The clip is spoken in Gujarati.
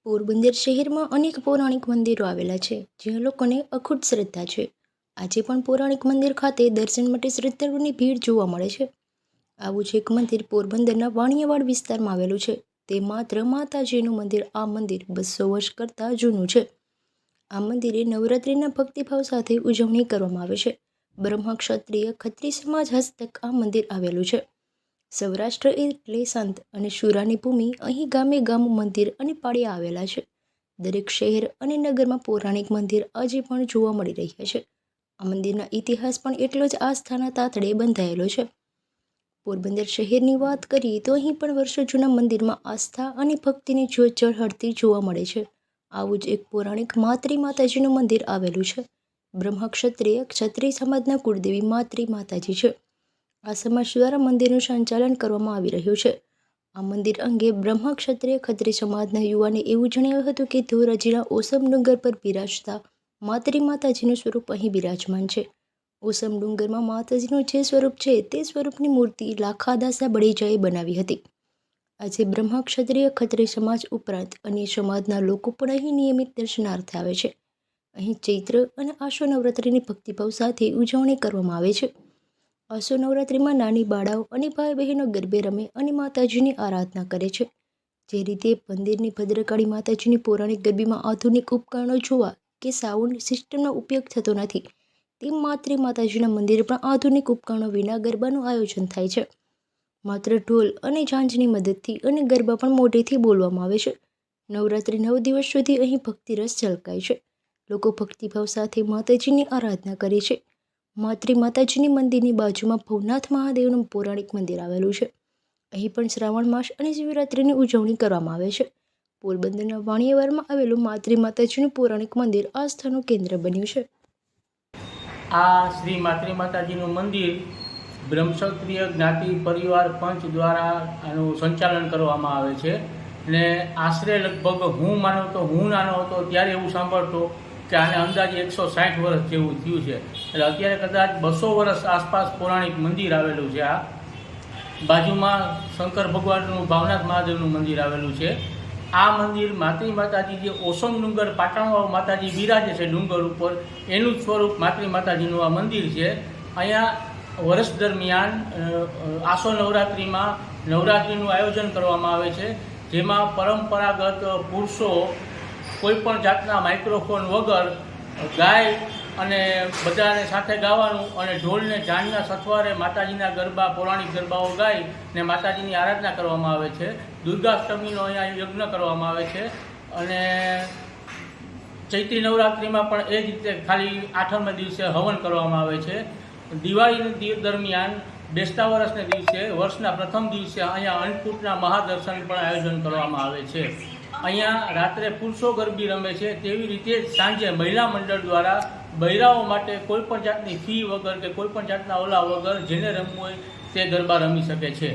પોરબંદર શહેરમાં અનેક પૌરાણિક મંદિરો આવેલા છે, જ્યાં લોકોને અખૂટ શ્રદ્ધા છે. આજે પણ પૌરાણિક મંદિર ખાતે દર્શન માટે શ્રદ્ધાળુઓની ભીડ જોવા મળે છે. આવું જ એક મંદિર પોરબંદરના વાણિયાવાડ વિસ્તારમાં આવેલું છે. તે માત્ર માતાજીનું મંદિર. આ મંદિર 200 વર્ષ કરતાં જૂનું છે. આ મંદિરે નવરાત્રિના ભક્તિભાવ સાથે ઉજવણી કરવામાં આવે છે. બ્રહ્મક્ષત્રિય ખત્રી સમાજ હસ્તક આ મંદિર આવેલું છે. સૌરાષ્ટ્ર એટલે શાંત અને શુરાની ભૂમિ. અહીં ગામે ગામ મંદિર અને પાળિયા આવેલા છે. દરેક શહેર અને નગરમાં પૌરાણિક મંદિર આજે પણ જોવા મળી રહ્યા છે. આ મંદિરના ઇતિહાસ પણ એટલો જ આસ્થાના તાતડે બંધાયેલો છે. પોરબંદર શહેરની વાત કરીએ તો અહીં પણ વર્ષો જૂના મંદિરમાં આસ્થા અને ભક્તિની જ્યોત ઝળહળતી જોવા મળે છે. આવું જ એક પૌરાણિક માત્રી માતાજીનું મંદિર આવેલું છે. બ્રહ્મક્ષત્રિય ક્ષત્રિય સમાજના કુળદેવી માત્રી માતાજી છે. આ સમાજ દ્વારા મંદિરનું સંચાલન કરવામાં આવી રહ્યું છે. આ મંદિર અંગે બ્રહ્મક્ષત્રિય ખત્રી સમાજના યુવાને એવું જણાવ્યું હતું કે ધોરાજીના ઓસમ ડુંગર પર બિરાજતા માત્રી માતાજીનું સ્વરૂપ અહીં બિરાજમાન છે. ઓસમ ડુંગરમાં માતાજીનું જે સ્વરૂપ છે તે સ્વરૂપની મૂર્તિ લાખાદાસા બળેજાએ બનાવી હતી. આજે બ્રહ્મક્ષત્રિય ખત્રી સમાજ ઉપરાંત અન્ય સમાજના લોકો પણ અહીં નિયમિત દર્શનાર્થે આવે છે. અહીં ચૈત્ર અને આસો નવરાત્રિની ભક્તિભાવ સાથે ઉજવણી કરવામાં આવે છે. આસો નવરાત્રિમાં નાની બાળાઓ અને ભાઈ બહેનો ગરબે રમે અને માતાજીની આરાધના કરે છે. જે રીતે મંદિરની ભદ્રકાળી માતાજીની પૌરાણિક ગરબીમાં આધુનિક ઉપકરણો જોવા કે સાઉન્ડ સિસ્ટમનો ઉપયોગ થતો નથી, તેમ માત્રી માતાજીના મંદિરે પણ આધુનિક ઉપકરણો વિના ગરબાનું આયોજન થાય છે. માત્ર ઢોલ અને ઝાંઝની મદદથી અને ગરબા પણ મોઢેથી બોલવામાં આવે છે. નવરાત્રિ 9 દિવસ સુધી અહીં ભક્તિરસ ઝલકાય છે. લોકો ભક્તિભાવ સાથે માતાજીની આરાધના કરે છે. માત્રી માતાજીની મંદિરની બાજુમાં ભવનાથ મહાદેવનું પૌરાણિક મંદિર આવેલું છે. અહીં પણ શ્રાવણ માસ અને શિવરાત્રિની ઉજવણી કરવામાં આવે છે. પોરબંદરના વાણિયાવાડમાં આવેલું માત્રી માતાજીનું પૌરાણિક મંદિર આસ્થાનું કેન્દ્ર બન્યું છે. આ શ્રી માત્રી માતાજીનું મંદિર બ્રહ્મક્ષત્રિય જ્ઞાતિ પરિવાર પંચ દ્વારા આનું સંચાલન કરવામાં આવે છે. ને આશરે લગભગ હું નાનો હતો ત્યારે એવું સાંભળતો કે આને અંદાજે 160 વર્ષ જેવું થયું છે. એટલે અત્યારે કદાચ 200 વર્ષ આસપાસ પૌરાણિક મંદિર આવેલું છે. આ બાજુમાં શંકર ભગવાનનું ભાવનાથ મહાદેવનું મંદિર આવેલું છે. આ મંદિર માત્રી માતાજી જે ઓસમ ડુંગર પાટણવાવ માતાજી બિરાજે છે ડુંગર ઉપર, એનું જ સ્વરૂપ માત્રી માતાજીનું આ મંદિર છે. અહીંયા વર્ષ દરમિયાન આસો નવરાત્રિમાં નવરાત્રિનું આયોજન કરવામાં આવે છે, જેમાં પરંપરાગત પુરુષો કોઈપણ જાતના માઇક્રોફોન વગર ગાય અને બધાને સાથે ગાવાનું અને ઢોલને ઝાંઝના સથવારે માતાજીના ગરબા પૌરાણિક ગરબાઓ ગાઈ ને માતાજીની આરાધના કરવામાં આવે છે. દુર્ગાષ્ટમીનો અહીંયા યજ્ઞ કરવામાં આવે છે. અને ચૈત્રી નવરાત્રિમાં પણ એ જ રીતે ખાલી 8મના દિવસે હવન કરવામાં આવે છે. દિવાળી દરમિયાન બેસતા વર્ષના દિવસે વર્ષના પ્રથમ દિવસે અહીંયા અન્નકૂટના મહાદર્શન પણ આયોજન કરવામાં આવે છે. અહીંયા રાત્રે પુરુષો ગરબી રમે છે, તેવી રીતે સાંજે મહિલા મંડળ દ્વારા બૈરાઓ માટે કોઈપણ જાતની ફી વગર કે કોઈપણ જાતના ઓલા વગર જેને રમવું હોય તે ગરબા રમી શકે છે.